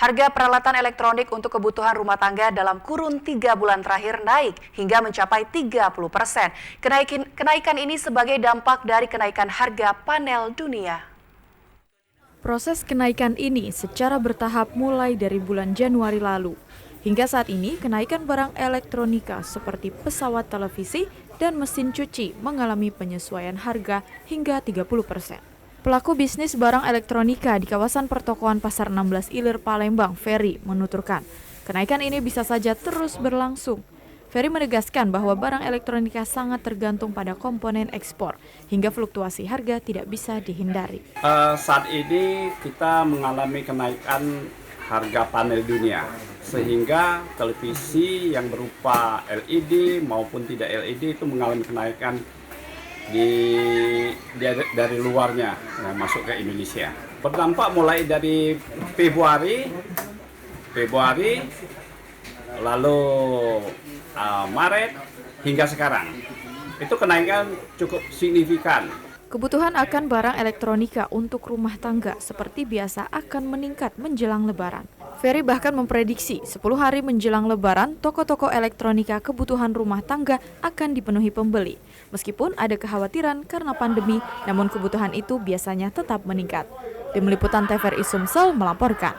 Harga peralatan elektronik untuk kebutuhan rumah tangga dalam kurun 3 bulan terakhir naik hingga mencapai 30%. Kenaikan ini sebagai dampak dari kenaikan harga panel dunia. Proses kenaikan ini secara bertahap mulai dari bulan Januari lalu. Hingga saat ini, kenaikan barang elektronika seperti pesawat televisi dan mesin cuci mengalami penyesuaian harga hingga 30%. Pelaku bisnis barang elektronika di kawasan pertokoan Pasar 16 Ilir Palembang, Ferry, menuturkan, kenaikan ini bisa saja terus berlangsung. Ferry menegaskan bahwa barang elektronika sangat tergantung pada komponen ekspor, hingga fluktuasi harga tidak bisa dihindari. Saat ini kita mengalami kenaikan harga panel dunia, sehingga televisi yang berupa LED maupun tidak LED itu mengalami kenaikan dari luarnya masuk ke Indonesia. Berdampak mulai dari Februari lalu Maret hingga sekarang. Itu kenaikan cukup signifikan. Kebutuhan akan barang elektronika untuk rumah tangga seperti biasa akan meningkat menjelang Lebaran. Ferry bahkan memprediksi 10 hari menjelang Lebaran, toko-toko elektronika kebutuhan rumah tangga akan dipenuhi pembeli. Meskipun ada kekhawatiran karena pandemi, namun kebutuhan itu biasanya tetap meningkat. Tim Liputan TVRI Sumsel melaporkan.